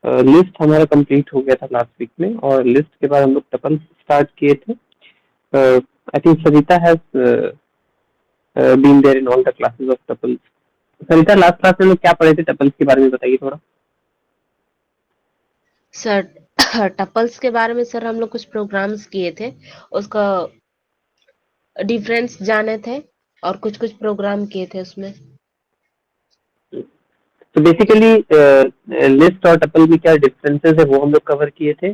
List हमारा complete हो गया था लास्ट वीक में, और लिस्ट के बाद हम लोग टपल स्टार्ट किए थे. I think Sarita has been there in all the classes of tuples. Sarita, last class में हम लोग क्या पढ़े थे? टपल्स के बारे में बताइए थोड़ा. सर टपल्स के बारे में सर हम लोग कुछ प्रोग्राम्स किए थे, उसका डिफरेंस जाने थे और कुछ कुछ प्रोग्राम किए थे उसमें. तो बेसिकली लिस्ट और टपल में क्या डिफरेंसेस है वो हम लोग कवर किए थे.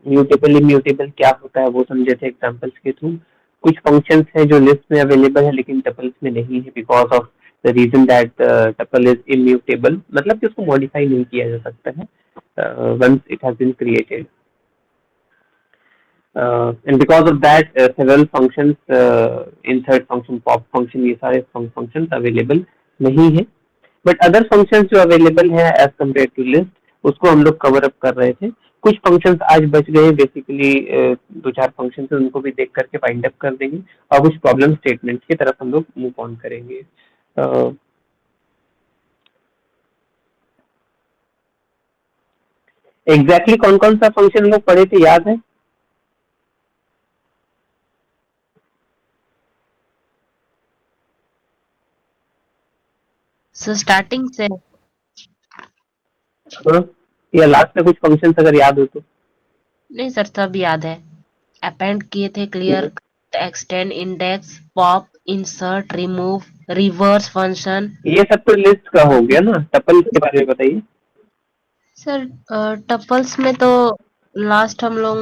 म्यूटेबल इम्यूटेबल क्या होता है वो समझे थे एग्जांपल्स के थ्रू. कुछ फंक्शंस हैं जो लिस्ट में अवेलेबल है लेकिन टपल्स में नहीं है, because of the reason that tuple is immutable, मतलब कि उसको मॉडिफाई नहीं किया जा सकता है once it has been created. And because of that, several functions, insert function, pop function, ये सारे functions available नहीं है. बट अदर फंक्शंस जो अवेलेबल है एज कम्पेयर टू लिस्ट, उसको हम लोग कवर अप कर रहे थे. कुछ फंक्शंस आज बच गए, बेसिकली दो चार फंक्शंस हैं, उनको भी देख करके फाइंड अप कर देंगे और कुछ प्रॉब्लम स्टेटमेंट्स की तरफ हम लोग मूव ऑन करेंगे. एग्जैक्टली कौन कौन सा फंक्शन हम लोग पढ़े थे, याद है? सर स्टार्टिंग से हाँ, या लास्ट में कुछ फंक्शंस अगर याद हो तो. नहीं सर, सब याद है. अपेंड किए थे, clear, extend, index, pop, insert, remove, reverse function. ये सब तो लिस्ट का हो गया ना. टपल्स के बारे में बताइए. सर टपल्स में तो लास्ट हम लोग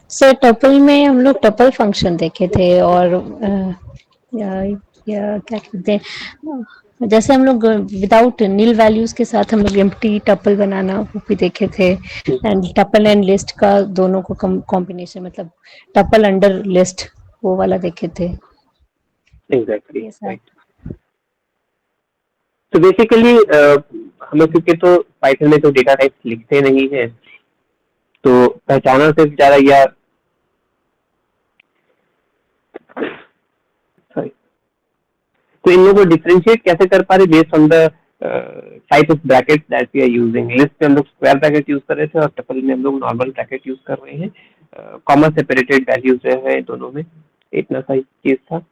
सर टपल में हम लोग टपल फंक्शन देखे थे, और या क्या कहते हैं, जैसे हम लोग विदाउट नील वैल्यूज के साथ हम लोग एम्प्टी टपल बनाना वो भी देखे थे. एंड टपल एंड लिस्ट का दोनों को कॉम्बिनेशन, मतलब टपल अंडर लिस्ट, वो वाला देखे थे. एग्जैक्टली ये सब. राइट. तो बेसिकली हम लोग क्योंकि तो पाइथन में तो डेटा टाइप्स लिखते नहीं है, तो पहचाना सिर्फ ज़्यादा या सॉरी, तो इन लोगों को डिफरेंशिएट कैसे कर पा रहे based on the type of bracket that we are using. List में हम लोग स्क्वायर ब्रैकेट यूज कर रहे थे और टपल में हम लोग नॉर्मल ब्रैकेट यूज कर रहे हैं. कॉमा सेपरेटेड वैल्यूज है दोनों में, इतना सा चीज था.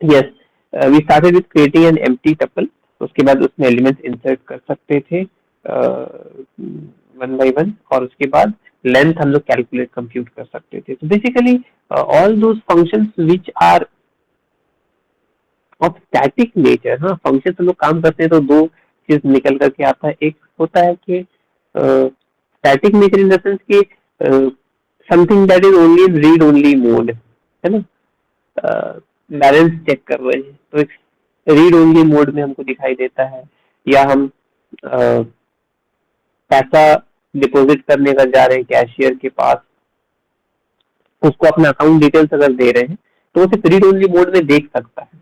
Yes, we started with creating an empty tuple. उसके बाद उसमें एलिमेंट्स इंसर्ट कर सकते थे वन बाय वन, और उसके बाद लेंथ हम लोग कैलकुलेट कंप्यूट कर सकते थे. तो basically all those functions which are of static nature. हाँ, फंक्शन हम लोग काम करते हैं तो दो चीज निकल करके आता है. एक होता है कि static nature in the sense कि something that is only in read only mode, है ना. बैलेंस चेक कर रहे हैं तो एक रीड ओनली मोड में हमको दिखाई देता है, या हम पैसा डिपॉजिट करने का जा रहे हैं कैशियर के पास, उसको अपना अकाउंट डिटेल्स अगर दे रहे हैं तो वो सिर्फ रीड ओनली मोड में देख सकता है.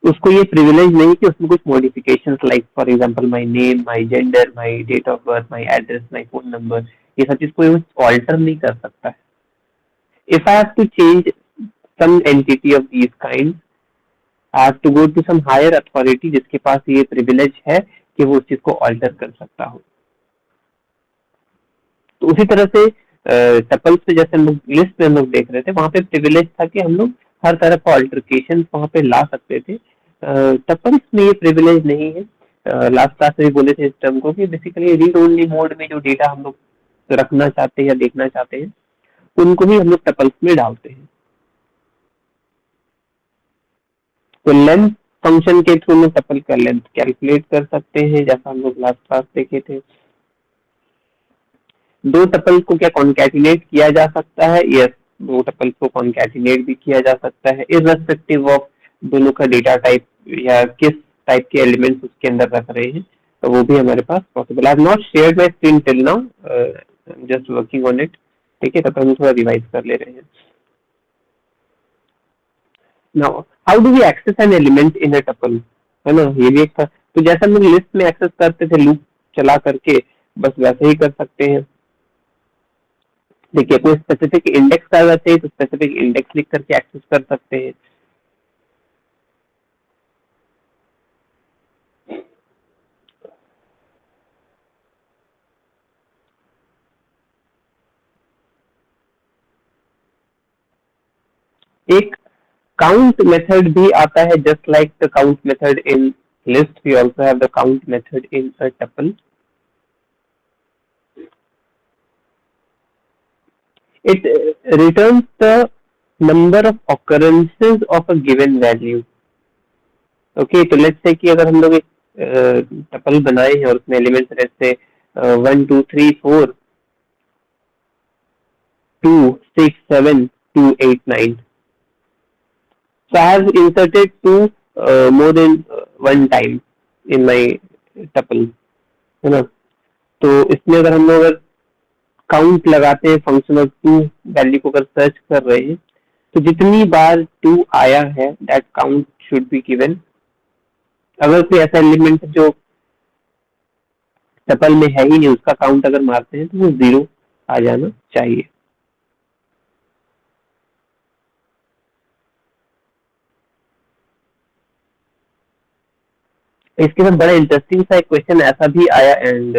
उसको ये प्रिविलेज नहीं कि उसमें कुछ modifications like for example my name, my gender, my date of birth, my address, my phone number, ये सब चीज कोई ऑल्टर नहीं कर सकता है. If I have to change some entity of these kinds, I have to go to some higher authority जिसके पास ये privilege है कि वो उस चीज को alter कर सकता हो. तो उसी तरह से टपल्स पे जैसे हम लोग लिस्ट में हम लोग देख रहे थे, वहां पे प्रिविलेज था कि हम लोग हर तरह का ऑल्टरकेशन वहां पे ला सकते थे. टपल्स में ये प्रिविलेज नहीं है. लास्ट क्लास में भी बोले थे इस टर्म को कि बेसिकली रीड ओनली मोड में जो डेटा हम लोग रखना चाहते हैं या देखना चाहते हैं उनको भी हम लोग टपल्स में डालते हैं. तो लेंथ फंक्शन के थ्रू में टपल का लेंथ कैलकुलेट कर सकते हैं, जैसा हम लोग लास्ट क्लास देखे थे. दो टपल को क्या कॉन्कैटिनेट किया जा सकता है? यस, दो टपल को कॉन्कैटिनेट भी किया जा सकता है इररेस्पेक्टिव ऑफ दोनों का डेटा टाइप या किस टाइप के एलिमेंट्स उसके अंदर रख रहे हैं. तो वो भी हमारे पास possible. I have not shared my screen till now, just working on it. ठीक है, तब हम थोड़ा रिवाइज कर ले रहे हैं. Now, how do we access an element in a tuple? है ना, ये भी एक था. तो जैसा हम लोग लिस्ट में एक्सेस करते थे लूप चला करके, बस वैसे ही कर सकते हैं. देखिए कोई स्पेसिफिक इंडेक्स का चाहिए तो स्पेसिफिक इंडेक्स लिख करके एक्सेस कर सकते हैं। एक काउंट मेथड भी आता है, just like the count method in list we also have the count method in a tuple. It returns the number of occurrences of a given value. Okay, तो लेट्स से कि अगर हम लोग एक टपल बनाए हैं और उसमें एलिमेंट्स रहते 1 2 3 4 2 6 7 2 8 9, so I have inserted 2 more than one time in my tuple, है ना। तो इसमें अगर हम लोग काउंट लगाते हैं फंक्शन ऑफ 2 वैल्यू को अगर सर्च कर रहे हैं तो जितनी बार 2 आया है that count should be given. अगर कोई ऐसा एलिमेंट जो टपल में है ही नहीं उसका काउंट अगर मारते हैं तो वो 0 आ जाना चाहिए। इसके साथ बड़ा इंटरेस्टिंग सा एक क्वेश्चन ऐसा भी आया एंड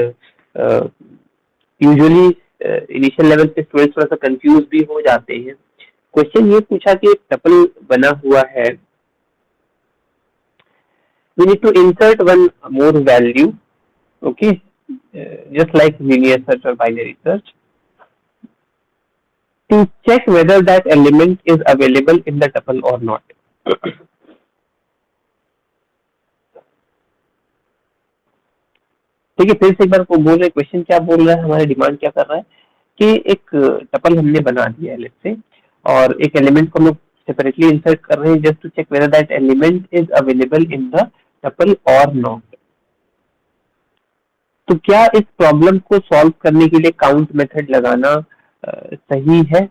यूजुअली इनिशियल लेवल पे स्टूडेंट्स थोड़ा सा कंफ्यूज भी हो जाते हैं। क्वेश्चन ये पूछा कि एक टपल बना हुआ है, we need to insert one more value, okay, just like linear search or binary search, to check whether that element is available in the tuple or not. ठीक है, फिर से एक बार को बोल रहे क्वेश्चन क्या बोल रहा है, हमारे डिमांड क्या कर रहा है कि एक टपल हमने बना दिया है लेट्स से, और एक एलिमेंट को हम लोग सेपरेटली इंसर्ट कर रहे हैं just to check whether that element is available in the tuple और नॉट। तो क्या इस प्रॉब्लम को सॉल्व करने के लिए काउंट मेथड लगाना सही है?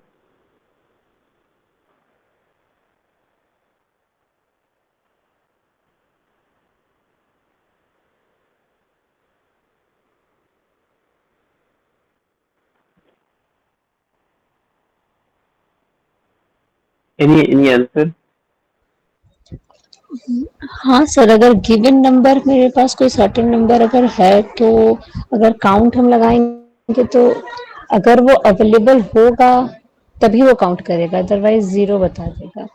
Any answer? हाँ सर, अगर गिवन नंबर मेरे पास कोई सर्टेन नंबर अगर है तो अगर काउंट हम लगाएंगे तो अगर वो अवेलेबल होगा तभी वो काउंट करेगा, अदरवाइज 0 बता देगा,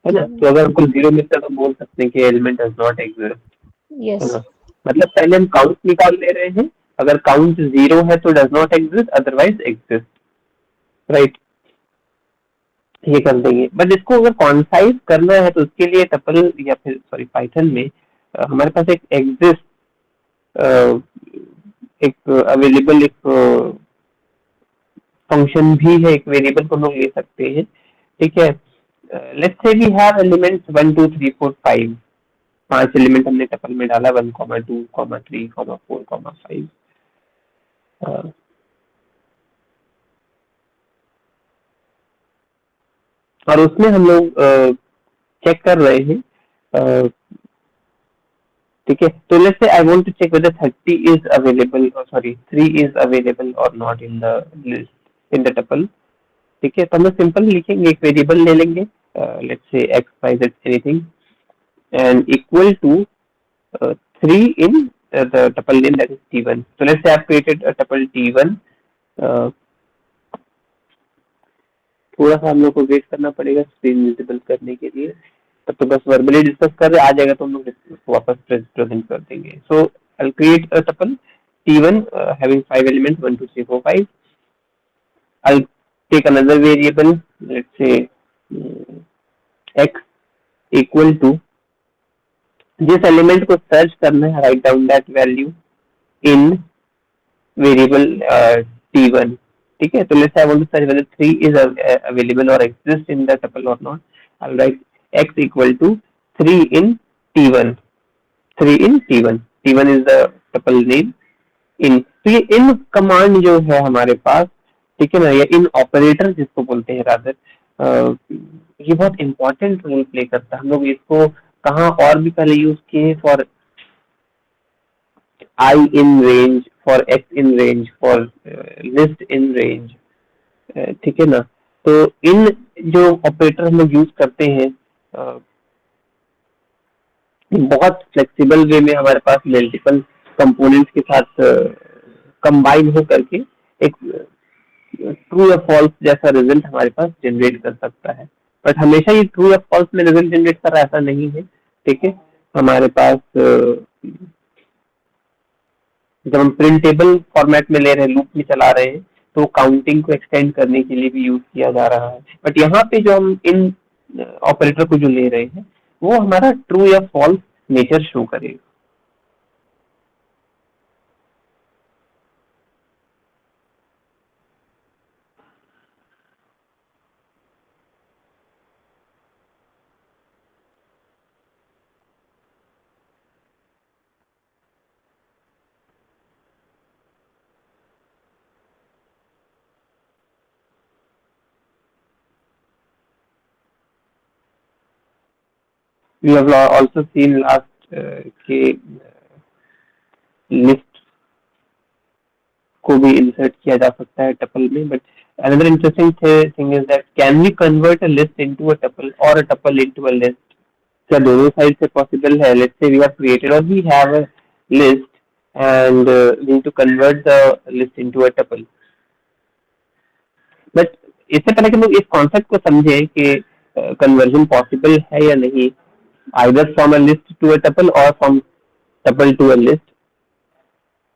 है ना। तो अगर हमको 0 मिलता तो बोल सकते हैं कि element does not exist, yes. मतलब पहले हम काउंट निकाल ले रहे हैं, अगर काउंट 0 है तो does not exist, otherwise exist, right, ये कर देंगे। बट इसको अगर कॉन्साइज करना है तो उसके लिए टपल या फिर सॉरी पाइथन में हमारे पास एक एग्जिस्ट एक अवेलेबल एक फंक्शन भी है, एक वेरिएबल को हम लोग ले सकते हैं, ठीक है। Let's say we have elements 1 2 3 4 5, 5 element हमने टपल में डाला 1 2 3 4 5, और उसमें हम लोग चेक कर रहे हैं, ठीक है। तो let's say I want to check whether 30 is available और सॉरी 3 इज अवेलेबल और not in the list in the tuple, ठीक है। तो हम लोग सिंपल लिखेंगे, एक वेरिएबल ले लेंगे, let's say x y z anything and equal to 3 in the tuple name that is t1। so let's say I've created a tuple t1, थोड़ा सा हम लोग को वेट करना पड़ेगा स्क्रीन विजिबल करने के लिए, तब तो बस वर्बली डिस्कस कर रहे, आ जाएगा तो हम लोग इसको वापस प्रेजेंट कर देंगे। So I create a tuple t1 having 5 elements 1 2 3 4 5, I'll take another variable, let's say x equal to, जिस एलिमेंट को सर्च करना है write down that value in variable t1, ठीक है। तो let's say I want to search whether 3 is available or exists in the tuple or not. I'll write x equal to 3 in t1, 3 in t1, t1 is the tuple name in। तो ये in command जो है हमारे पास, ठीक है ना, या इन operator जिसको बोलते हैं रादर, ये बहुत इंपॉर्टेंट रोल प्ले करता है। हम लोग इसको कहाँ और भी पहले यूज किए, for I in range, for x in range, for list in range, ठीक है ना। तो इन जो ऑपरेटर हम लोग यूज करते हैं बहुत फ्लेक्सिबल वे में हमारे पास मल्टीपल कंपोनेंट्स के साथ कंबाइन हो करके एक ट्रू या फॉल्स जैसा रिजल्ट हमारे पास जनरेट कर सकता है। बट हमेशा ये ट्रू या फॉल्स में रिजल्ट जनरेट कर रहा ऐसा नहीं है, ठीक है। हमारे पास जब हम प्रिंटेबल फॉर्मेट में ले रहे हैं, लूप में चला रहे हैं, तो काउंटिंग को एक्सटेंड करने के लिए भी यूज किया जा रहा है। बट यहाँ पे जो हम इन ऑपरेटर को जो ले रहे हैं वो हमारा ट्रू या फॉल्स नेचर शो करेगा। We have also seen last के लिस्ट को भी इंसर्ट किया जा सकता है टपल में। But another interesting thing is that can we convert a list into a tuple or a tuple into a list? क्या दोनों साइड से पॉसिबल है? Let's say we have created or we have a list and we need to convert the list into a tuple. But इससे पहले कि हम लोग इस कॉन्सेप्ट को समझे कि कन्वर्जन पॉसिबल है या नहीं, either from a list to a tuple or from tuple to a list,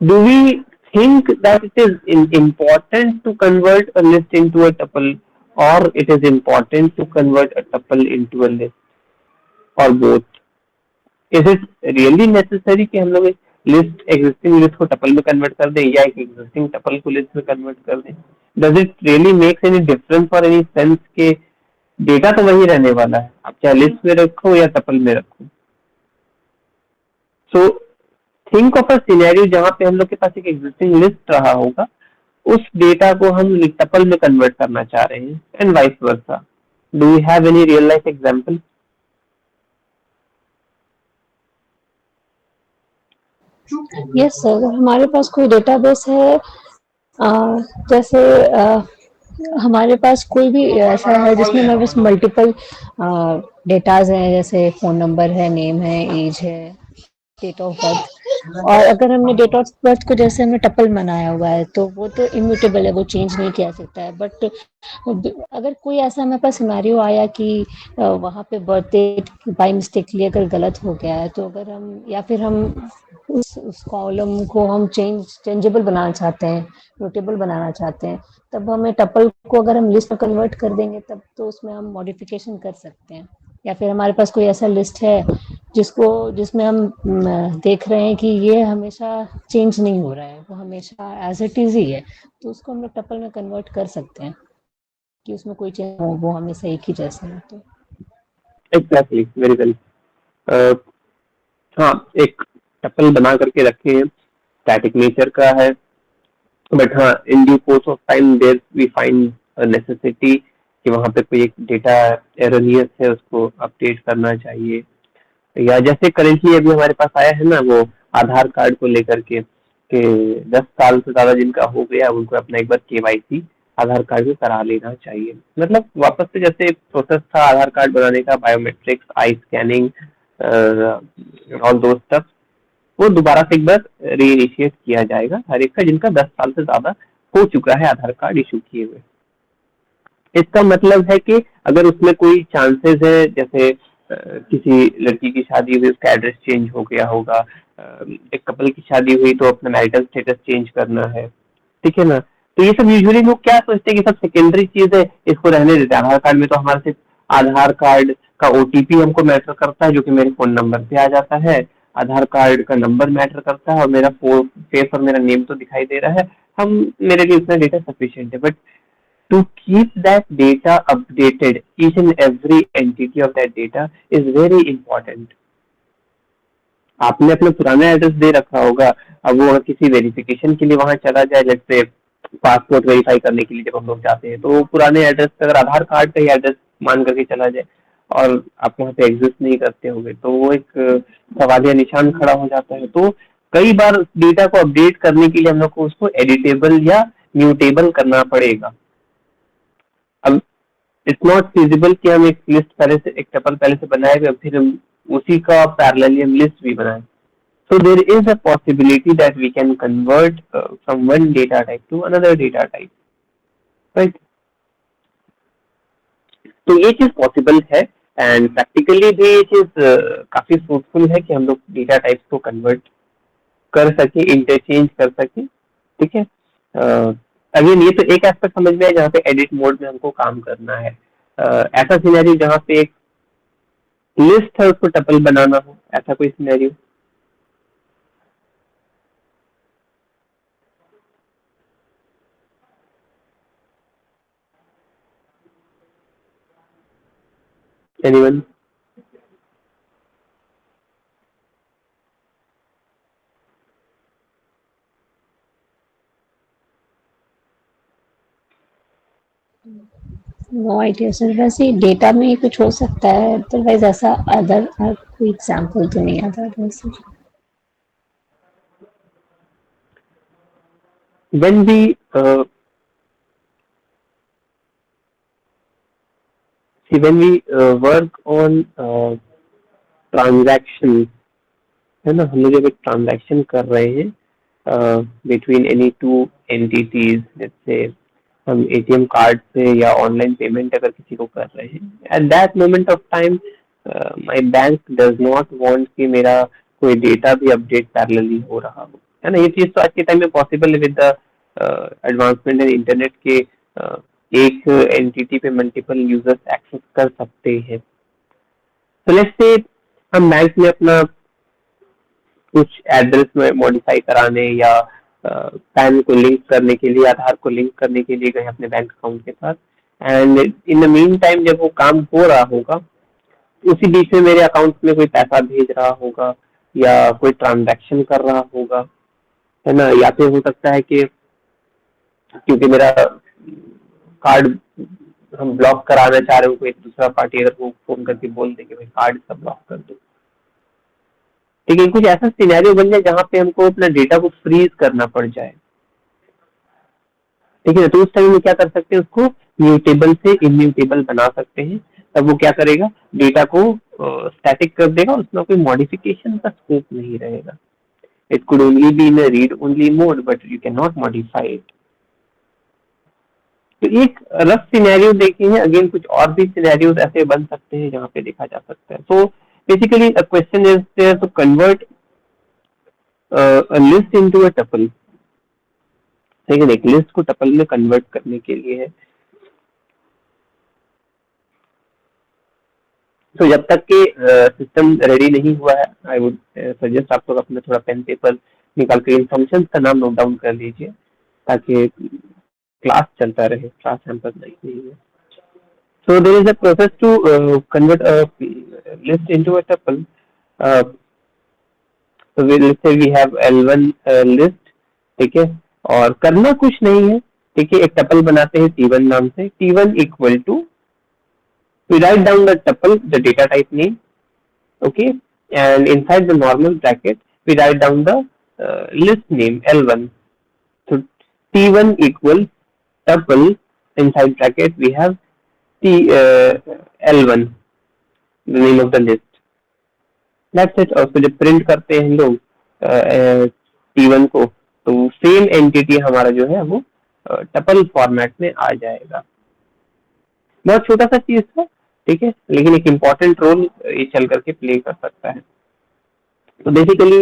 do we think that it is important to convert a list into a tuple or it is important to convert a tuple into a list or both? Is it really necessary कि हम लोग एक list existing list को tuple में convert कर दें या एक एग्जिस्टिंग टपल को लिस्ट में कन्वर्ट कर दें? Does it really make any difference or any sense के डेटा तो वही रहने वाला है, आप चाहे लिस्ट में रखो या टपल में रखो। So think of a scenario जहां पे हम लोग के पास एक एग्जिस्टिंग लिस्ट रहा होगा, उस डेटा को हम टपल में कन्वर्ट करना चाह रहे हैं and vice versa. Do you have any real life example? Yes sir, हमारे पास कोई डेटाबेस है, जैसे हमारे पास कोई भी ऐसा है जिसमें हमारे पास मल्टीपल डेटाज हैं, जैसे फोन नंबर है, नेम है, एज है, डेट ऑफ बर्थ, और अगर हमने डेट ऑफ बर्थ को जैसे हमने टपल बनाया हुआ है तो वो तो इम्यूटेबल है, वो चेंज नहीं किया सकता है। बट अगर कोई ऐसा हमारे पास सिनेरियो आया कि वहाँ पे बर्थ डेट बाय मिस्टेकली अगर गलत हो गया है, तो अगर हम या फिर हम उस कॉलम को हम चेंजेबल बनाना चाहते हैं, नोटेबल बनाना चाहते हैं, तब हमें टपल को अगर हम लिस्ट में कन्वर्ट कर देंगे तब तो उसमें हम मॉडिफिकेशन कर सकते हैं। या फिर हमारे पास कोई ऐसा लिस्ट है जिसमें हम देख रहे हैं कि ये हमेशा चेंज नहीं हो रहा है, वो हमेशा एज इट इज ही है, तो उसको हम लोग टपल में कन्वर्ट कर सकते हैं कि उसमें कोई चेंज हो, वो हमेशा एक ही जैसा है। तो एग्जैक्टली, वेरी वेल। हाँ, एक टपल बना करके रखे हैं, स्टैटिक नेचर का है, बट हाँ in due course of time there we find necessity कि वहाँ पे कोई एक डेटा एरनियस है, उसको अपडेट करना चाहिए। या जैसे करेंटली अभी हमारे पास आया है ना वो आधार कार्ड को लेकर के 10 साल से ज्यादा जिनका हो गया उनको अपना एक बार केवाईसी आधार कार्ड में करा लेना चाहिए। मतलब वापस से जैसे प्रोसेस था आधार कार्ड बनाने का, बायोमेट्रिक्स, आई स्कैनिंग, ऑल दो स्टफ, वो दोबारा से एक बार रीइनिशिएट किया जाएगा हर एक का जिनका 10 साल से ज्यादा हो चुका है आधार कार्ड इशू किए हुए। इसका मतलब है कि अगर उसमें कोई चांसेस है, जैसे किसी लड़की की शादी हुई उसका एड्रेस चेंज हो गया होगा, एक कपल की शादी हुई तो अपना मैरिटल स्टेटस चेंज करना है, ठीक है ना। तो ये सब यूजुअली लोग क्या सोचते हैं कि सब सेकेंडरी चीज है, इसको रहने देते हैं। आधार कार्ड में तो हमारा सिर्फ आधार कार्ड का ओटीपी हमको मैटर करता है जो कि मेरे फोन नंबर पे आ जाता है, आधार कार्ड का नंबर मैटर करता है और मेरा फेस और मेरा नेम तो दिखाई दे रहा है, हम मेरे लिए इतना डेटा सफिशिएंट है। But to keep that data updated, each and every entity of that data is very important. आपने अपना पुराना एड्रेस दे रखा होगा, अब वो किसी वेरिफिकेशन के लिए वहां चला जाए, जैसे पासपोर्ट वेरीफाई करने के लिए जब हम लोग जाते हैं, तो पुराने एड्रेस पे अगर आधार कार्ड का ही एड्रेस मान करके चला जाए और आप वहाँ पे एग्जिस्ट नहीं करते होंगे तो वो एक सवालिया निशान खड़ा हो जाता है। तो कई बार डेटा को अपडेट करने के लिए हम लोग को उसको एडिटेबल या म्यूटेबल करना पड़ेगा। अब इट्स नॉट फिजिबल कि हम एक लिस्ट पहले से, एक टपल पहले से बनाए हुए फिर हम उसी का पैरेलली हम लिस्ट भी बनाए। So there is a possibility that we can convert from one data type to another data type, right? तो ये चीज पॉसिबल है एंड प्रैक्टिकली भी ये चीज काफी फ्रूटफुल है कि हम लोग डेटा टाइप्स को कन्वर्ट कर सके, इंटरचेंज कर सके, ठीक है। अगेन ये तो एक एस्पेक्ट समझ में है जहाँ पे एडिट मोड में हमको काम करना है। ऐसा सिनेरियो जहाँ पे एक लिस्ट है उसको टपल बनाना हो, ऐसा कोई scenario? Anyone? No idea sir, वैसे डेटा में ही कुछ हो सकता है, अदरवाइज ऐसा अदर कोई एग्जांपल तो नहीं आता है sir. When we work on transactions, है ना, हम लोग जब एक ट्रांजैक्शन कर रहे हैं बिटवीन एनी टू एंटिटीज, जैसे हम एटीएम कार्ड से या ऑनलाइन पेमेंट अगर किसी को कर रहे हैं, at that moment of time my bank does not want कि मेरा कोई डेटा भी अपडेट पैरेलली हो रहा हो, है ना। ये चीज तो आज के टाइम में पॉसिबल है with the advancement in internet के, एक एंटिटी पे मल्टीपल यूजर्स एक्सेस कर सकते हैं। तो लेट्स से हम बैंक में अपना कुछ एड्रेस में मॉडिफाई कराने या पैन को लिंक करने के लिए, आधार को लिंक करने के लिए गए अपने बैंक अकाउंट के साथ, and in the mean time जब वो काम हो रहा होगा उसी बीच में मेरे अकाउंट में कोई पैसा भेज रहा होगा या कोई ट्रांजैक्शन कर रहा होगा, है ना। या फिर हो सकता है कि क्योंकि मेरा कार्ड हम ब्लॉक कराना चाह रहे हो, कोई दूसरा पार्टी अगर वो फोन करके बोल दे कि भाई कार्ड सब ब्लॉक कर दो, ठीक है, कुछ ऐसा सिनेरियो बन जाए जहाँ पे हमको अपना डेटा को फ्रीज करना पड़ जाए, ठीक है। तो उस टाइम में क्या कर सकते हैं, उसको म्यूटेबल से इम्यूटेबल बना सकते हैं। तब वो क्या करेगा, डेटा को स्टैटिक कर देगा, उसमें कोई मॉडिफिकेशन का स्कोप नहीं रहेगा। It could only be in read only mode but you can not modify it. तो एक रफ सिनेरियो देखे हैं, अगेन कुछ और भी सिनेरियोज ऐसे बन सकते हैं जहाँ पे देखा जा सकता है। तो basically a question is there to convert a list into a tuple, ठीक है। एक लिस्ट को टपल में कन्वर्ट करने के लिए है। तो जब तक के सिस्टम रेडी नहीं हुआ है, आई वुड सजेस्ट आप लोग अपना थोड़ा पेन पेपर निकाल कर इन फंक्शंस का नाम नोट डाउन कर लीजिए ताकि क्लास चलता रहे, क्लास हैम्पर नहीं है। So there is a process to convert a list into a tuple. So let's say we have L1 list, ठीक है, और करना कुछ नहीं है, ठीक है। एक टपल बनाते हैं T1 नाम से, T1 equal to, we write down the tuple, the data type name, okay, and inside the normal bracket we write down the list name L1. So T1 equals tuple, inside bracket we have L1, the name of the list. That's it. और फिर जब print करते हैं हम लोग T1 को, तो same entity हमारा जो है वो टपल फॉर्मेट में आ जाएगा। बहुत छोटा सा चीज था, ठीक है, लेकिन एक इम्पोर्टेंट रोल ये चल करके प्ले कर सकता है। तो basically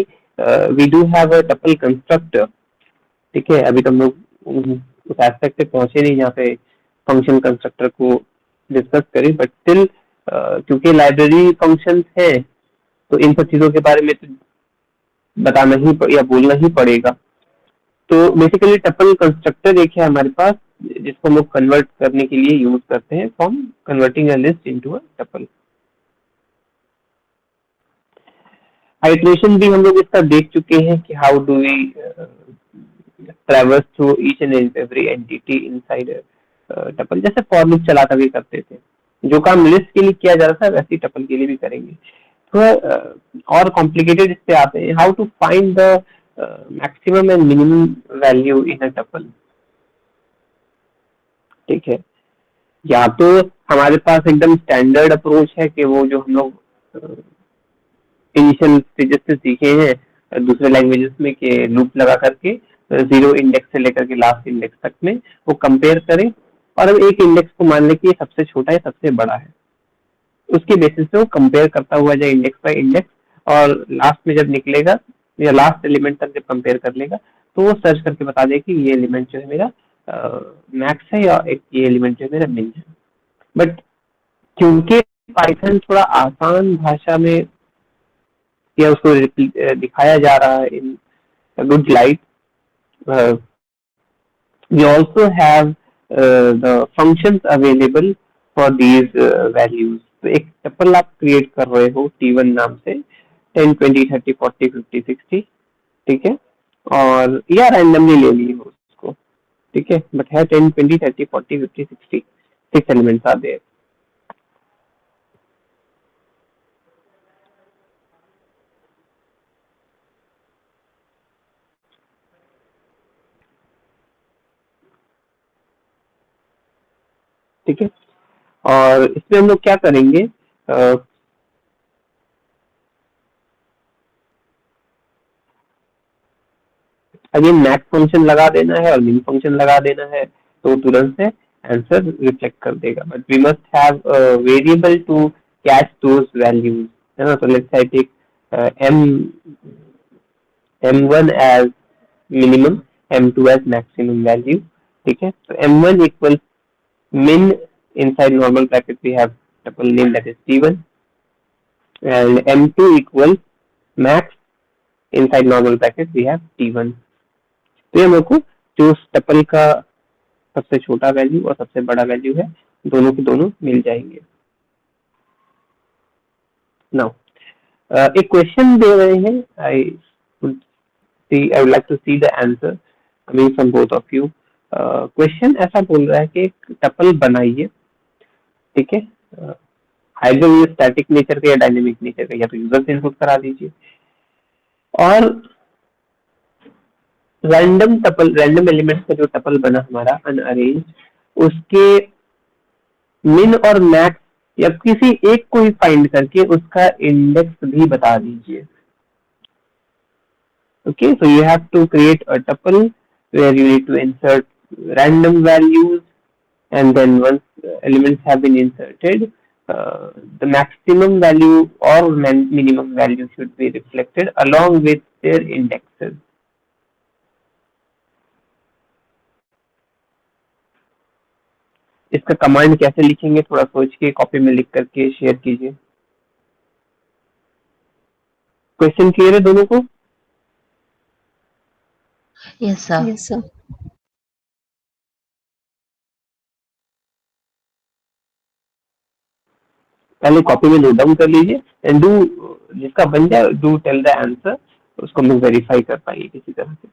we do have a tuple constructor, ठीक है। अभी तो हम लोग उस एस्पेक्ट पे पहुंचे नहीं जहाँ पे फंक्शन कंस्ट्रक्टर को डिस्कस करें, बट स्टिल क्योंकि लाइब्रेरी फंक्शंस है तो इन सब चीजों के बारे में तो बताना ही या बोलना ही पड़ेगा। तो बेसिकली टपल कंस्ट्रक्टर एक है हमारे पास जिसको हम लोग कन्वर्ट करने के लिए यूज करते हैं, from converting a list into a tuple. Iteration भी हम लोग इसका देख चुके हैं कि how do we traverse through each and every entity inside tuple. जैसे फॉर लूप चलाता भी करते थे, जो काम लिस्ट के लिए किया जा रहा था वैसे ही टपल के लिए भी करेंगे। तो और कॉम्प्लिकेटेड इस पे आते हैं, how to find the maximum and minimum value in a tuple. ठीक है, या तो हमारे पास एकदम स्टैंडर्ड अप्रोच है कि वो जो हम लोग इनिशियल स्टेजेस से सीखे हैं दूसरे लैंग्वेजेस में कि लूप लगा करके 0 इंडेक्स से लेकर के लास्ट इंडेक्स तक में वो कंपेयर करें, और अब एक इंडेक्स को मान लें कि ये सबसे छोटा है सबसे बड़ा है, उसके बेसिस पे वो कंपेयर करता हुआ जाए इंडेक्स बाय इंडेक्स, और लास्ट में जब निकलेगा या लास्ट एलिमेंट तक जब कंपेयर कर लेगा तो वो सर्च करके बता दे कि ये एलिमेंट जो है मेरा मैक्स है या एक ये एलिमेंट जो है मेरा मिन है। बट क्योंकि पाइथन थोड़ा आसान भाषा में या उसको दिखाया जा रहा है in good light, we also have the functions available for these values। तो एक टपल आप क्रिएट कर रहे हो t1 नाम से 10 20 30 40 50 60, ठीक है, और या रैंडमली ले ली हो उसको, ठीक है, बट है 10 20 30 40 50 60 6 एलिमेंट्स आर देयर। ठीक है, और इसमें हम लोग क्या करेंगे, अगेन मैक्स फंक्शन लगा देना है और मिन फंक्शन लगा देना है तो तुरंत से आंसर रिफ्लेक्ट कर देगा, but we must have variable to catch those values, है ना। तो let's I take m m1 as minimum, m2 as maximum value, ठीक है। तो m1 equal min inside normal bracket we have tuple name that is t1, and m2 equal max inside normal bracket we have t1। तो ये मेरे को जो tuple का सबसे छोटा वैल्यू और सबसे बड़ा वैल्यू है दोनों के दोनों मिल जाएंगे। नाउ एक क्वेश्चन दे रहे हैं, I would like to see the answer coming from both of you. Question ऐसा बोल रहा है कि एक टपल बनाइए, ठीक है, आइदर ये स्टैटिक नेचर का या डायनेमिक नेचर का, या तो यूजर से इनपुट करा दीजिए, और रैंडम एलिमेंट्स का जो टपल बना हमारा अनअरेंज, उसके मिन और मैक्स या किसी एक को ही फाइंड करके उसका इंडेक्स भी बता दीजिए। Okay, so you have to create a tuple where you need to insert random values, and then once elements have been inserted, the maximum value or minimum value should be reflected along with their indexes। इसका command कैसे लिखेंगे थोड़ा सोच के copy में लिख करके share कीजिए। क्वेश्चन क्लियर है दोनों को? Yes sir. Yes sir. पहले कॉपी में नोट डाउन कर लीजिए एंड डू, जिसका बन जाए डू टेल द आंसर, उसको हम वेरीफाई कर पाएंगे किसी तरह से।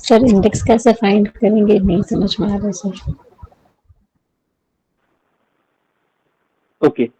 सर इंडेक्स कैसे फाइंड करेंगे, नहीं समझ में आ रहा सर। ओके,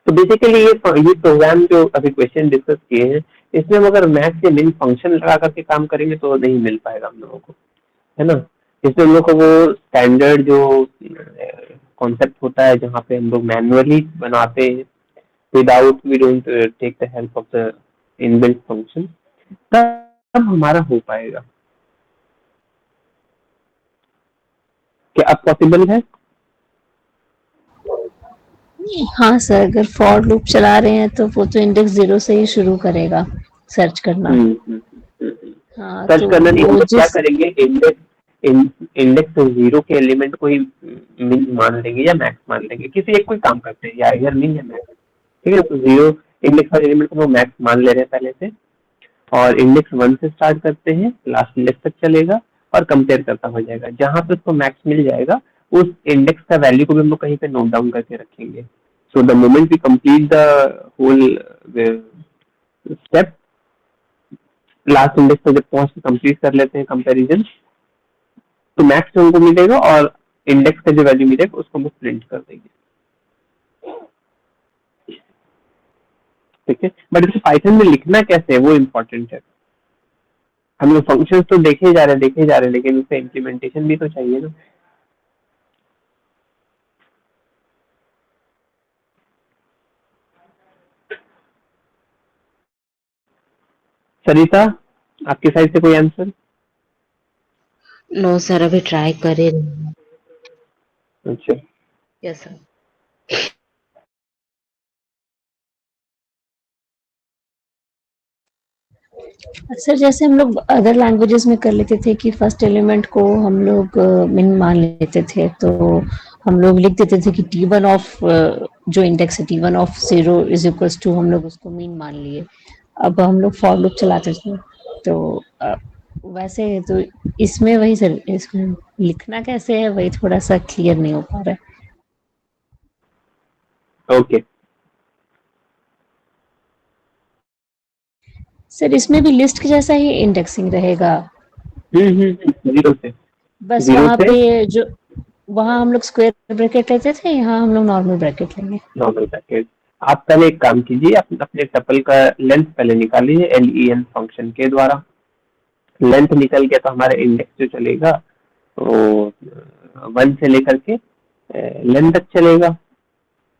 तो बेसिकली ये प्रोग्राम जो अभी क्वेश्चन डिस्कस किए हैं, इसमें हम अगर मैक्स या मिन फंक्शन लगा करके काम करेंगे तो नहीं मिल पाएगा हम लोगों को, है ना। इसमें हम लोग को वो स्टैंडर्ड जो कॉन्सेप्ट होता है जहाँ पे हम लोग मैनुअली बनाते हैं without we don't take the help of the inbuilt function, तब हमारा हो पाएगा। क्या अब पॉसिबल है? हाँ सर, अगर फॉर लूप चला रहे हैं तो वो तो इंडेक्स 0 से ही शुरू करेगा सर्च करना। हाँ सर्च तो करना नहीं, हम वो लोग क्या जिस करेंगे, इंडेक्स जीरो के एलिमेंट को ही मिन मान लेंगे या मैक्स मान लेंगे, किसी एक कोई काम करते हैं, या इधर मिन या मैक्स। ठीक है, तो जीरो इंडेक्स वाले एलिमेंट को हम मैक्स मान ले रहे हैं पहले से, और इंडेक्स 1 से स्टार्ट करते हैं, लास्ट इंडेक्स तक चलेगा और कंपेयर करता हो जाएगा। जहां पे उसको मैक्स मिल जाएगा उस इंडेक्स का वैल्यू को भी हम लोग कहीं पे नोट डाउन करके रखेंगे। So the moment we complete the whole step, last index पे जब पहुंच के कंप्लीट कर लेते हैं कंपैरिजन, तो मैक्स जो हमको मिलेगा और इंडेक्स का जो वैल्यू मिलेगा उसको हम प्रिंट कर देंगे। ठीक है, बट इसे पाइथन में लिखना कैसे है वो इम्पोर्टेंट है। हम लोग फंक्शंस तो देखे जा रहे हैं, लेकिन उसका इम्प्लीमेंटेशन भी तो चाहिए ना। सरिता, आपकी साइड से कोई आंसर? नो सर, अभी ट्राई कर ही रही हूँ। अच्छा, यस सर। अक्सर जैसे हम लोग अदर लैंग्वेजेस में कर लेते थे कि फर्स्ट एलिमेंट को हम लोग मिन मान लेते थे, तो हम लोग लिख देते थे कि T1 ऑफ जो इंडेक्स है T1 of 0 is equals to, हम लोग उसको मीन मान लिए। अब हम लोग फॉर लूप चलाते थे, तो वैसे तो इसमें वही सर, इसमें लिखना कैसे है वही थोड़ा सा क्लियर नहीं हो पा रहा है ओके। सर। इसमें भी लिस्ट के जैसा ही इंडेक्सिंग रहेगा, जीरो से, बस जीरो वहां से पे जो वहां हम लोग स्क्वायर ब्रैकेट लेते थे, यहाँ हम लोग नॉर्मल ब्रैकेट लेंगे। Normal package. आप पहले एक काम कीजिए, अपने टपल का लेंथ पहले निकाल लीजिए len फंक्शन के द्वारा। लेंथ निकल गया तो हमारा इंडेक्स जो चलेगा वो 1 से लेकर के लेंथ तक चलेगा।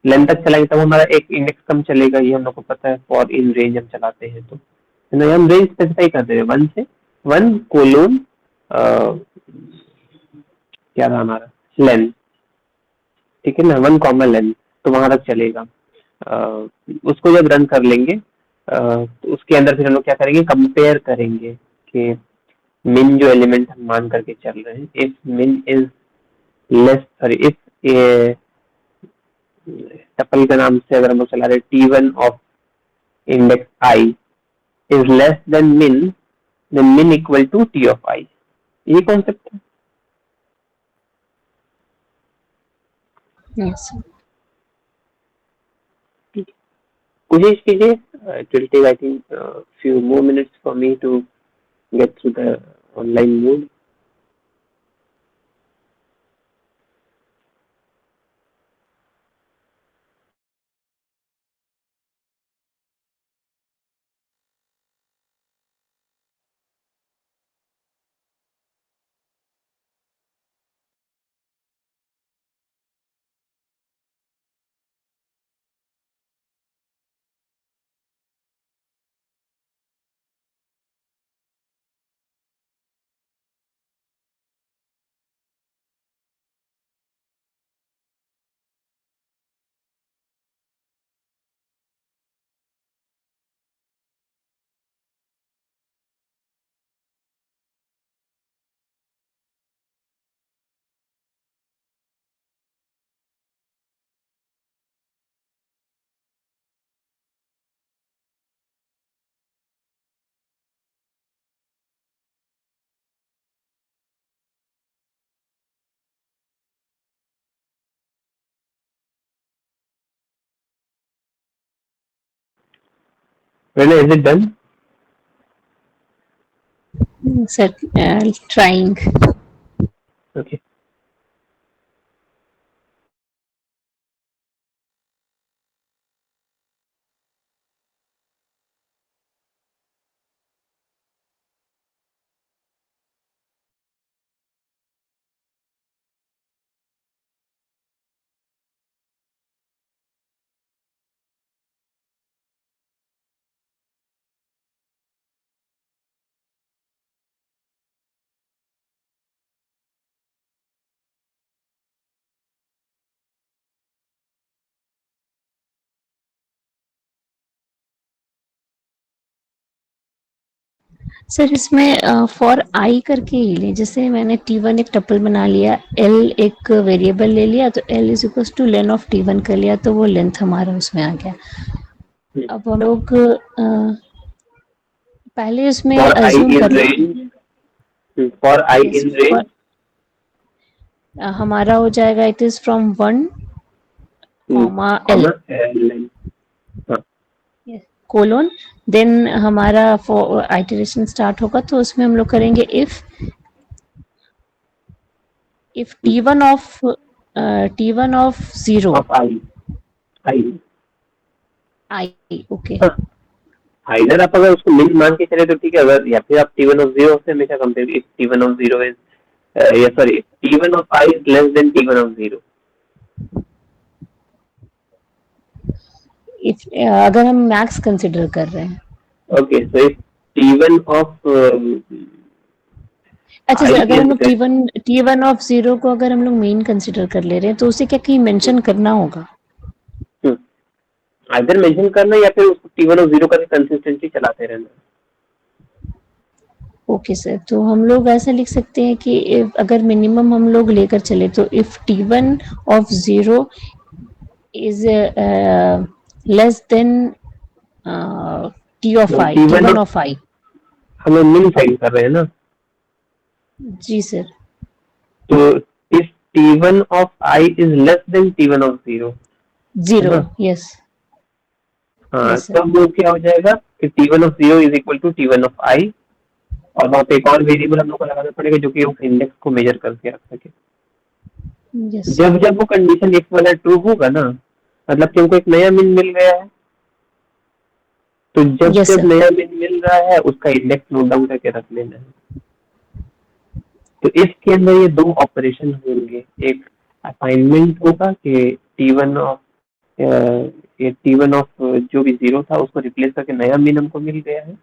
लेंथ तक चलाएंगे तब हमारा एक इंडेक्स कम चलेगा, ये हम लोग को पता है। फॉर इन रेंज हम चलाते हैं तो है ना, हम रेंज स्पेसिफाई कर दे रहे हैं 1 से 1 कोलोन क्या था हमारा लेंथ। ठीक है ना, 1 कॉमन लेंथ, तो वहां तक चलेगा। उसको जब रन कर लेंगे तो उसके अंदर फिर हम लोग क्या करेंगे, कंपेयर करेंगे कि मिन जो एलिमेंट हम मान करके चल रहे हैं, if min is less, sorry if tuple के नाम से अगर हम लोग चला रहे T1 of index I is less than min, then min equal to T of I। ये कॉन्सेप्ट है। यस। कोशिश कीजिए, it will take I think few more minutes for me to get through the online mode. Rena, is it done? Sir, trying. Okay. Sir इसमें for I करके ही ले, जैसे मैंने T1 एक टपल बना लिया, L एक वेरिएबल ले लिया, तो L is equal two lane of T1 कर लिया, तो वो लेंथ हमारा उसमें आ गया। अब हम लोग पहले उसमें For I अज्यूम in कर लें। range, for I yes, in range, हमारा हो जाएगा it is from 1, L comma length. हाँ, कोलोन, देन हमारा आइटरेशन स्टार्ट होगा, तो उसमें हम लोग करेंगे if T1 of 0 of I. I, okay. हाँ, आइदर आप अगर उसको मिन मान के चले तो ठीक है, अगर या फिर आप T1 of 0 से हमेशा compare, if T1 of 0 is या sorry T1 of I is less than T1 of 0. अगर हम मैक्स कंसिडर कर रहे हैं। Okay, so if T1 of अच्छा I सर, अगर हम is लोग T1 ऑफ 0 को अगर हम लोग मेन कंसिडर कर ले रहे हैं, तो उसे क्या कहीं मेंशन करना होगा? आइदर मेंशन करना या फिर उसको T1 of 0 का कंसिस्टेंसी चलाते रहना। ओके सर, तो हम लोग ऐसा लिख सकते हैं कि अगर मिनिमम हम लोग लेकर चले, तो if T1 of 0 is less than T1 T1 of of I. हम लोग मिन फाइंड कर रहे हैं ना, जी सर। तो if T1 of I is less than T1 of 0, है 0, ना? यस हाँ, यस सर। तब वो क्या हो जाएगा कि T1 of 0 is equal to T1 of I, और वहाँ पे एक और वेरिएबल हम लोग को लगाना पड़ेगा जो कि उस इंडेक्स को मेजर करके रख सके। Yes sir. जब जब वो कंडीशन एक वाला ट्रू होगा ना, मतलब कि हमको एक नया मिन मिल गया है, तो जब यस जब सर। नया मिन मिल रहा है उसका इंडेक्स नोट डाउन करके रख लेना है। तो इसके अंदर ये दो ऑपरेशन होंगे, एक असाइनमेंट होगा कि T1 ऑफ ये T1 ऑफ जो भी 0 था उसको रिप्लेस करके नया मिन हमको मिल गया है,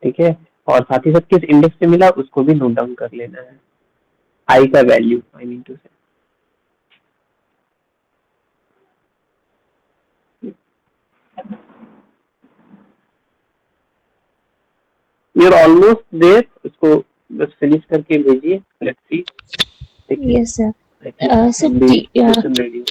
ठीक है, और साथ ही साथ किस इंडेक्स पे मिला उसको भी नोट डाउन कर लेना है, आई का वैल्यू, आई मीन टू से। यू आर ऑलमोस्ट देयर, उसको बस फिनिश करके भेजिए, लेट्स सी। देखिए, yes sir. I think sir question ready.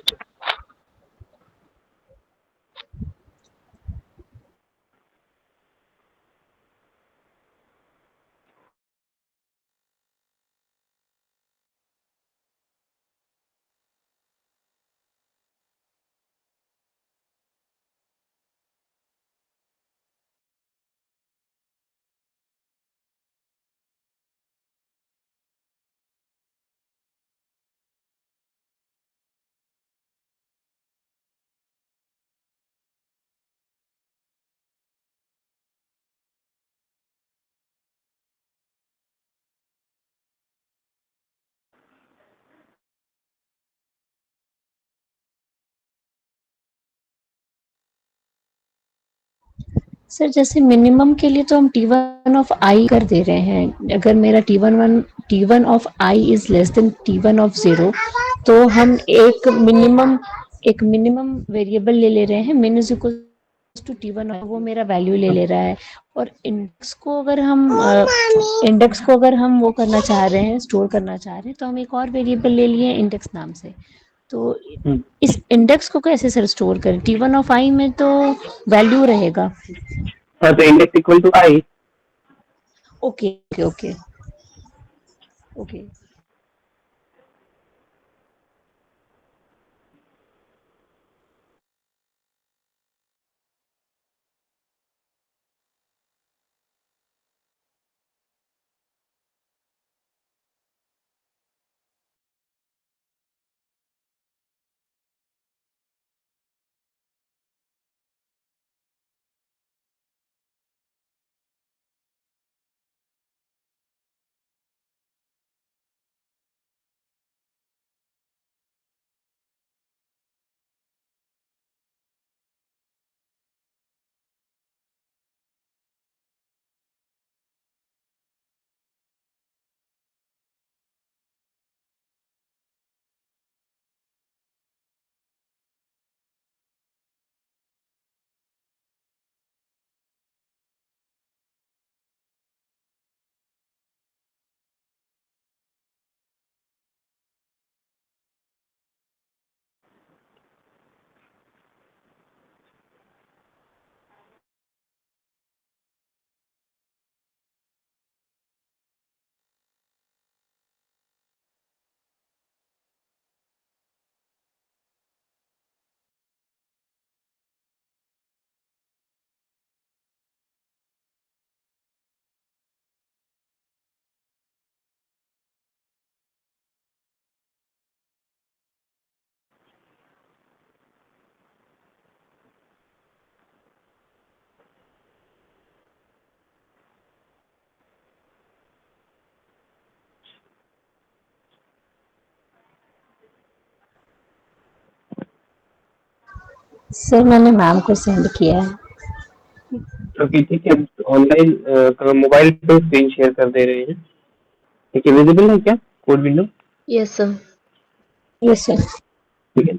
Sir जैसे मिनिमम के लिए तो हम T1 ऑफ आई कर दे रहे हैं, अगर मेरा T1 of I is less than T1 of 0, तो हम एक मिनिमम वेरिएबल ले रहे हैं, मिन इज इक्वल टू T1, वो मेरा वैल्यू ले रहा है। और इंडेक्स को अगर हम वो करना चाह रहे हैं, स्टोर करना चाह रहे हैं, तो हम एक और वेरिएबल ले लिए इंडेक्स नाम से। तो इस इंडेक्स को कैसे सर स्टोर करें? T1 ऑफ आई में तो वैल्यू रहेगा। हाँ, तो index equal to I. Okay okay okay. Sir मैंने मैम को सेंड किया है। ओके ठीक है, ऑनलाइन मोबाइल पे स्क्रीन शेयर कर दे रहे हैं, ठीक है। विजिबल है क्या code window? Yes sir. Yes sir. ठीक है,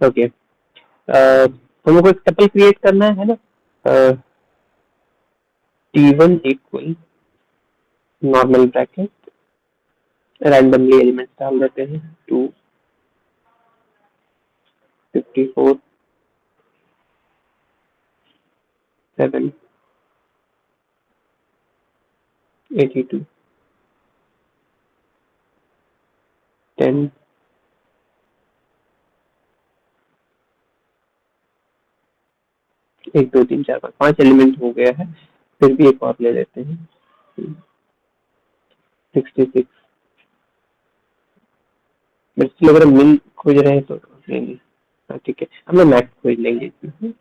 ओके। हम लोग को एक टपल क्रिएट करना है ना, T1 equal normal bracket, randomly element डाल देते हैं, 2 54 7 82 10 1 2 3 4 5 एलिमेंट हो गया है, फिर भी एक और ले लेते हैं, 66। बट अगर मिन खोज रहे हैं तो लेंगे, ठीक है, हम लोग मैक्स खोज लेंगे इसमें।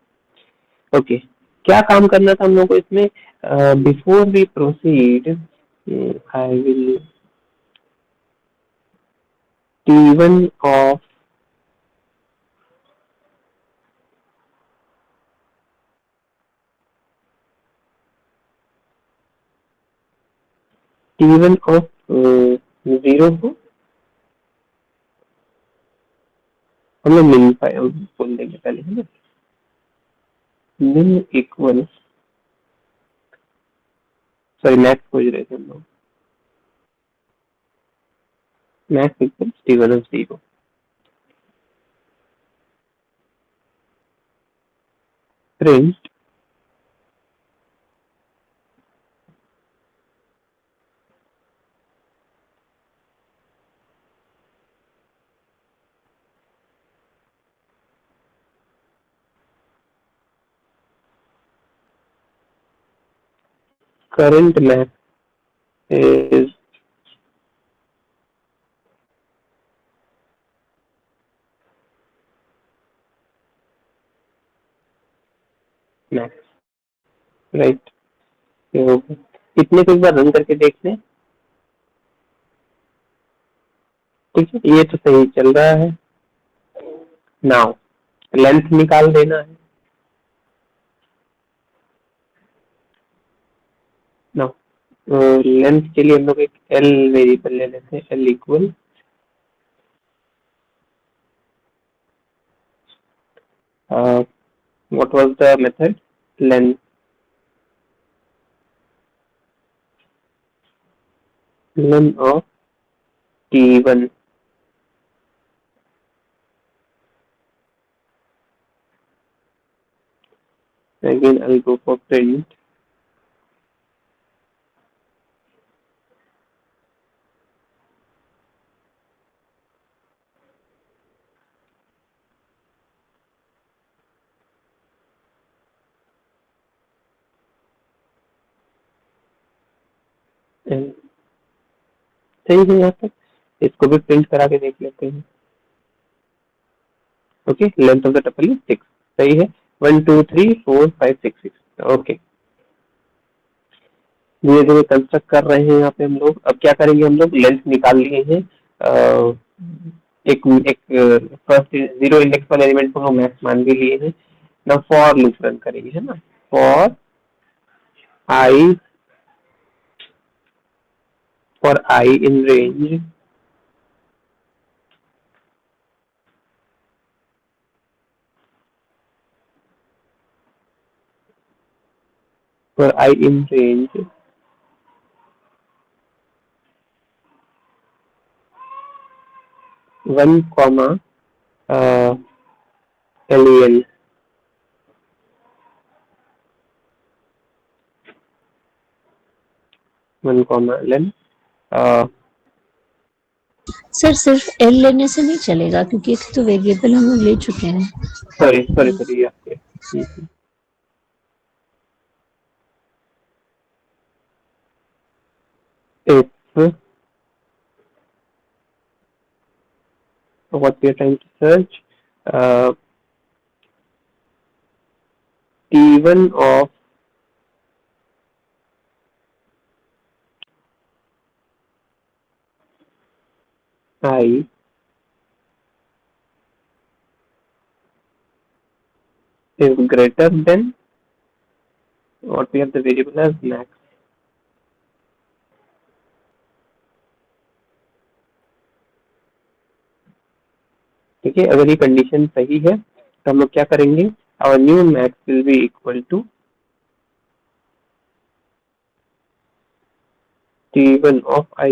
ओके, क्या काम करना था हम लोग को इसमें? Before we proceed, I will T1 of T1 of 0 को हम लोग मिन बोल देंगे पहले, है ना। मिन इक्वल, सॉरी मैक्स खोज रहे थे हम लोग, max equal T1 of 0, print current max is max, right. तो कितने को एक बार रन करके देख लें, ठीक है, ये तो सही चल रहा है। नाउ लेंथ निकाल देना है। नाउ लेंथ के लिए हम लोग एक एल वेरिएबल ले लेते हैं, L equal what was the method, len of T1, again I'll go for print and सही है यहाँ तक, इसको भी प्रिंट करा के देख लेते हैं। Okay, length of the tuple is 6, सही है, 1 2 3 4 5 6 6। ओके, धीरे धीरे कंस्ट्रक्ट कर रहे हैं यहाँ पे हम लोग। अब क्या करेंगे, हम लोग लेंथ निकाल लिए हैं, एक एक फर्स्ट 0 इंडेक्स वाले एलिमेंट को हम मैक्स मान के लिए हैं ना। फॉर लूप रन करेंगे, है ना, for I in range for I in range 1 comma len 1 comma len। Sir सिर्फ एल लेने से नहीं चलेगा क्योंकि ये तो वेरिएबल हम लोग ले चुके हैं। Sorry if what we are trying to search, T1 of I is greater than what we have the variable as max. ठीक है, अगर ये कंडीशन सही है तो हम लोग क्या करेंगे, our new max will be equal to t1 of I,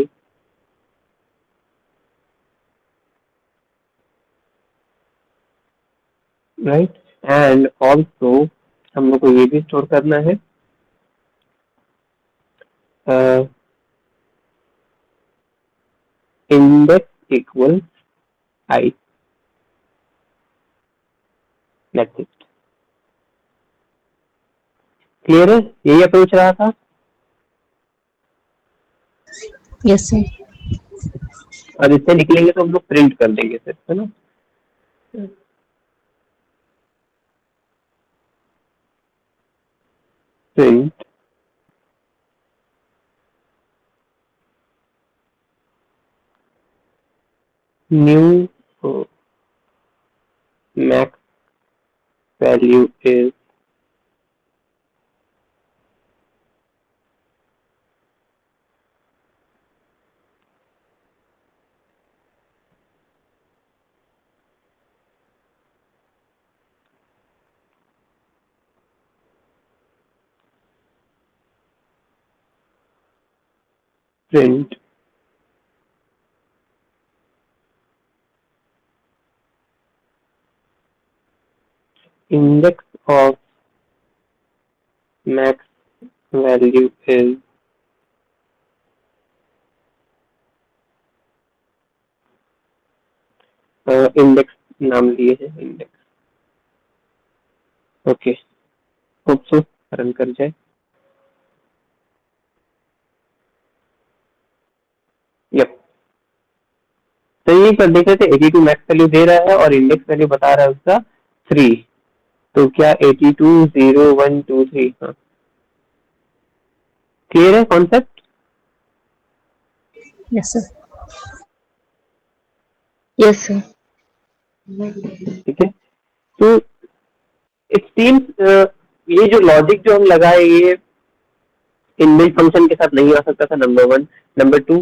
right? And also हम लोग को ये भी स्टोर करना है index equal I, that's it. Clear है, यही अप्रोच रहा था। Yes sir. और इससे निकलेंगे तो हम लोग प्रिंट कर देंगे सिर्फ, है ना। Print new max value is print index of max value is index नाम लिए है index. Okay, hope so run कर जाए। यप, तो ये कर देख रहे थे 82 मैक्स वैल्यू दे रहा है और इंडेक्स वैल्यू बता रहा है उसका 3, तो क्या 82 0 1 2 3। हाँ, क्लियर है concept? Yes sir. Yes sir. ठीक है, तो इट सीम्स ये जो लॉजिक जो हम लगाए ये इनबिल्ट फंक्शन के साथ नहीं आ सकता था, number 1। Number 2,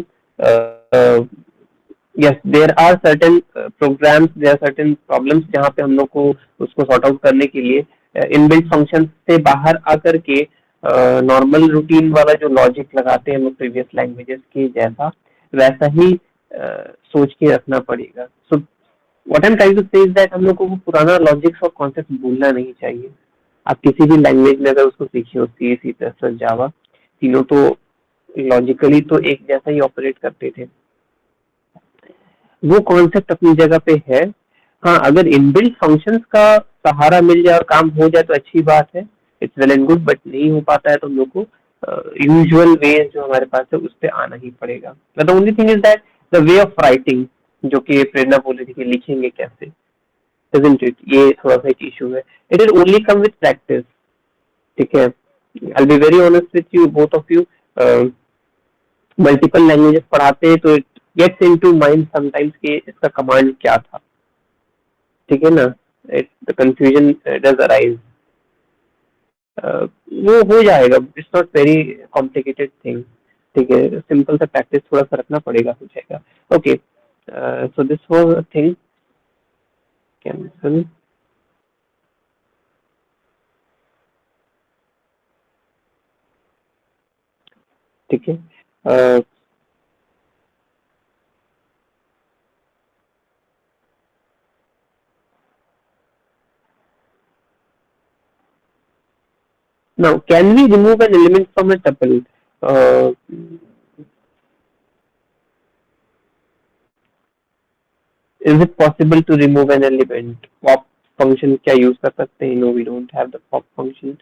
yes, there are certain programs, there are certain problems जहाँ पे हम लोग को उसको सॉर्ट आउट करने के लिए इनबिल्ट फंक्शन से बाहर आकर के नॉर्मल रूटीन वाला जो लॉजिक लगाते हैं हम लोग प्रीवियस लैंग्वेजेस के जैसा, वैसा ही सोच के रखना पड़ेगा। So what I am trying to say is that हम लोग को वो पुराना लॉजिक्स और कॉन्सेप्ट भूलना नहीं चाहिए। आप किसी भी लैंग्वेज में अगर उसको सीखे हो, सी, सी प्लस प्लस, जावा, तीनों तो लॉजिकली तो एक जैसा ही ऑपरेट करते थे, वो कॉन्सेप्ट अपनी जगह पे है। हाँ, अगर इनबिल्ट फंक्शंस का सहारा मिल जाए और काम हो जाए तो अच्छी बात है, it's well and good, but नहीं हो पाता है तो हम लोग को यूजुअल वे जो हमारे पास है उस पर आना ही पड़ेगा। The only thing is that the way of writing, जो कि प्रेरणा बोल रही थी कि लिखेंगे कैसे, isn't it? ये थोड़ा सा एक इशू है। It will only come with practice. ठीक है, I will be very honest with you, both of you, multiple languages पढ़ाते हैं तो it gets into mind sometimes कि इसका कमांड क्या था। ठीक है ना, द कंफ्यूजन डज अराइज। वो हो जाएगा, it's not very complicated thing. ठीक है, सिंपल सा प्रैक्टिस थोड़ा सा रखना पड़ेगा, हो जाएगा। Okay, so this was a thing. Cancel. ठीक है, now can we remove an element from a tuple? Is it possible to remove an element? Pop function क्या use कर सकते हैं? No, we don't have the pop function.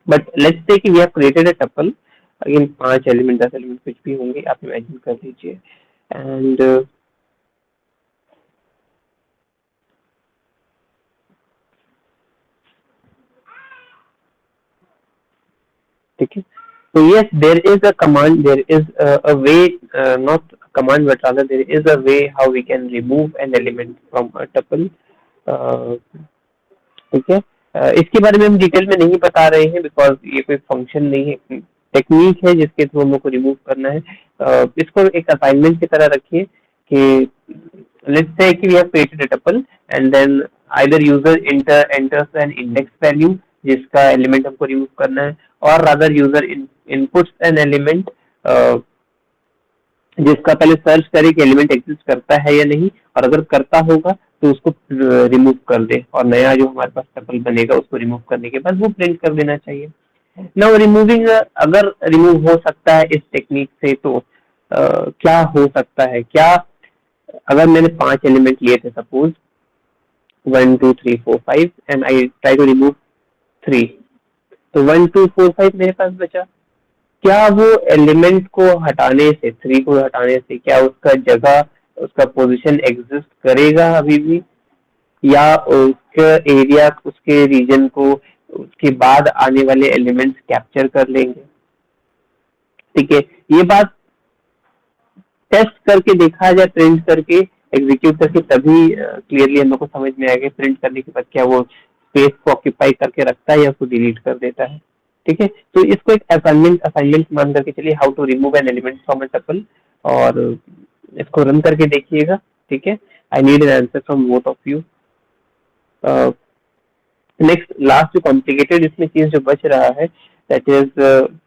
But let's say कि we have created a tuple. Again 5 element 10 element कुछ भी होंगे, आप imagine कर लीजिए। एंड ठीक है, so yes, there is a command, there is a way, not a command, but rather there is a way how we can remove an element from a tuple. ठीक है, इसके बारे में हम डिटेल में नहीं बता रहे हैं बिकॉज ये कोई फंक्शन नहीं है, टेक्निक है जिसके थ्रू हम लोग को रिमूव करना है। इसको एक असाइनमेंट की तरह रखिए कि let's say कि we have created a tuple and then either user enters an index value जिसका एलिमेंट हमको रिमूव करना है, और rather user inputs an element जिसका पहले सर्च करे कि एलिमेंट एग्जिस्ट करता है या नहीं, और अगर करता होगा तो उसको रिमूव कर दे, और नया जो हमारे पास टपल बनेगा उसको रिमूव करने के बाद वो प्रिंट कर देना चाहिए। नाउ रिमूविंग, अगर रिमूव हो सकता है इस टेक्निक से तो क्या हो सकता है, क्या अगर मैंने 5 एलिमेंट लिए थे suppose 1 2 3 4 5 and I try to remove 3, तो 1 2 4 5 मेरे पास बचा, क्या वो एलिमेंट को हटाने से, 3 को हटाने से क्या उसका जगह, उसका पोजीशन एग्जिस्ट करेगा अभी भी, या उसका एरिया, उसके रीजन को उसके बाद आने वाले एलिमेंट्स कैप्चर कर लेंगे? ठीक है, ये बात टेस्ट करके देखा जाए, प्रिंट करके एग्जीक्यूट करके, तभी क्लियरली हम लोग को समझ में आएगा प्रिंट करने के बाद क्या वो स्पेस को ऑक्यूपाई करके रखता है या उसको डिलीट कर देता है। ठीक है, तो इसको एक असाइनमेंट मान करके चलिए, how to remove an element from a tuple, और इसको रन करके देखिएगा। ठीक है, I need an answer from both of you. Next last जो कॉम्प्लिकेटेड इसमें चीज जो बच रहा है, that is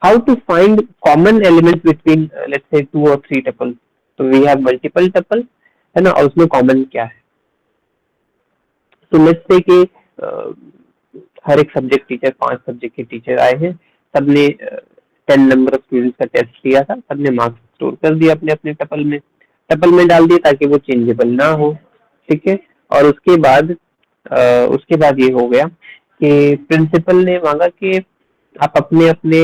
how to find common elements between let's say 2 or 3 tuples. So we have multiple tuples है ना, और उसमें कॉमन क्या है। तो लेट्स से कि हर एक सब्जेक्ट टीचर, 5 सब्जेक्ट के टीचर आए हैं, सबने 10 नंबर ऑफ स्टूडेंट्स का टेस्ट लिया था, सबने मार्क्स स्टोर कर दिया अपने अपने टपल में डाल दिए ताकि वो चेंजेबल ना हो। ठीक है, और उसके बाद ये हो गया कि प्रिंसिपल ने मांगा कि आप अपने अपने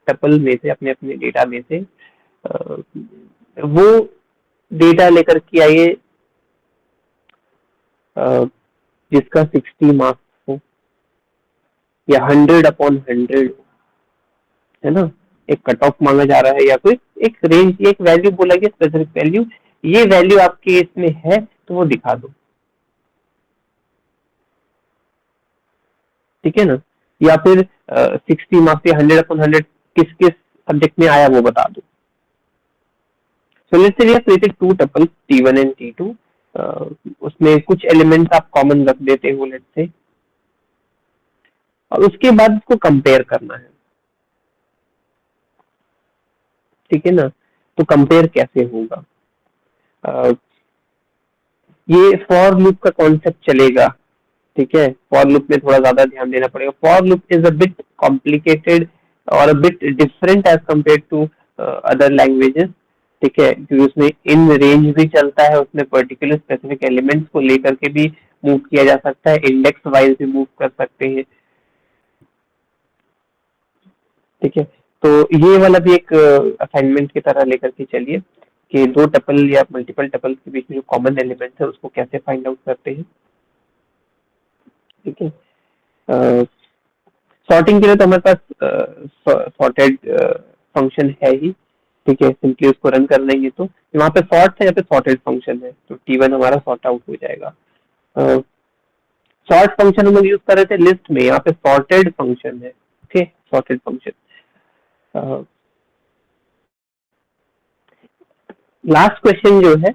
टपल में से, अपने अपने डेटा में से वो डेटा लेकर के आइए जिसका 60 मार्क्स हो या 100/100 है ना, एक कट ऑफ मांगा जा रहा है या कोई एक रेंज, एक वैल्यू बोला गया, स्पेसिफिक वैल्यू, ये वैल्यू आपके इसमें है तो वो दिखा दो। ठीक है ना, या फिर 60 मार्क्स या 100/100 किस किस सब्जेक्ट में आया वो बता दो। So let's say we have created 2 tuples T1 and T2, उसमें कुछ एलिमेंट्स आप कॉमन रख देते हो लेट्स से, और उसके बाद उसको कंपेयर करना है। ठीक है ना, तो कंपेयर कैसे होगा, ये फॉर लूप का कॉन्सेप्ट चलेगा। ठीक है, फॉर लूप में थोड़ा ज्यादा ध्यान देना पड़ेगा। For loop is a bit complicated और a bit different as compare to other languages. ठीक है, क्योंकि उसमें इन रेंज भी चलता है, उसमें पर्टिकुलर स्पेसिफिक एलिमेंट्स को लेकर के भी मूव किया जा सकता है, इंडेक्स वाइज भी मूव कर सकते हैं। ठीक है, तो ये वाला भी एक असाइनमेंट की तरह लेकर के चलिए कि 2 टपल या मल्टीपल टपल के बीच में जो कॉमन एलिमेंट्स है उसको कैसे फाइंड आउट करते हैं। ठीक है, सॉर्टिंग के लिए तो हमारे पास सॉर्टेड फंक्शन है ही। ठीक है, सिंपली उसको रन कर लेंगे तो वहाँ पे सॉर्ट है, यहाँ पे सॉर्टेड फंक्शन है, तो T1 हमारा सॉर्ट आउट हो जाएगा। सॉर्ट फंक्शन हम लोग यूज कर रहे थे लिस्ट में, यहाँ पे सॉर्टेड फंक्शन है। Okay, sorted function. Last question जो है,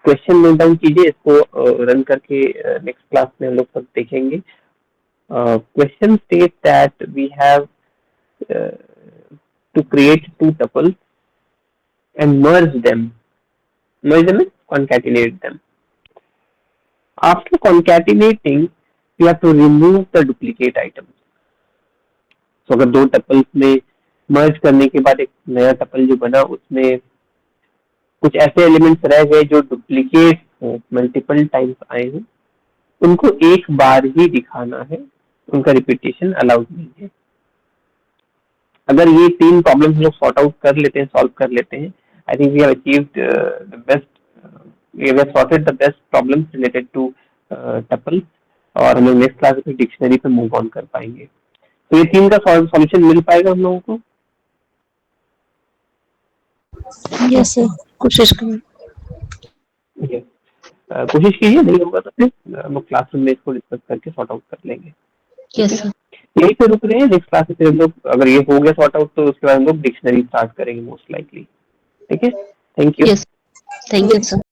क्वेश्चन नोट डाउन कीजिए, इसको रन करके नेक्स्ट क्लास में हम लोग सब देखेंगे। Question state that we have to create 2 tuples and merge them means concatenate them. After concatenating, you have to remove the duplicate items. So अगर 2 टपल्स में मर्ज करने के बाद एक नया टपल जो बना उसमें कुछ ऐसे एलिमेंट्स रह गए जो डुप्लीकेट हो, मल्टीपल टाइम्स आए हो, उनको एक बार ही दिखाना है, उनका रिपीटेशन अलाउड नहीं है। अगर ये 3 प्रॉब्लम्स हम लोग सॉर्ट आउट कर लेते हैं, सॉल्व कर लेते हैं, I think we have achieved the best, we have sorted the best problems related to tuples, और हम लोग नेक्स्ट क्लास में डिक्शनरी पे मूव ऑन कर पाएंगे। तो ये 3 का सॉल्यूशन मिल पाएगा हम लोगों को। यस सर, कोशिश करें। Yes. कोशिश कीजिए, नहीं होगा तो फिर हम क्लासरूम में इसको डिस्कस करके सॉर्ट आउट कर लेंगे। Yes sir. यही पे रुक रहे हैं, नेक्स्ट क्लास में हम लोग, अगर ये हो गया सॉर्ट आउट तो उसके बाद हम लोग डिक्शनरी स्टार्ट करेंगे मोस्ट लाइकली। ठीक है, thank you. Yes, thank you sir.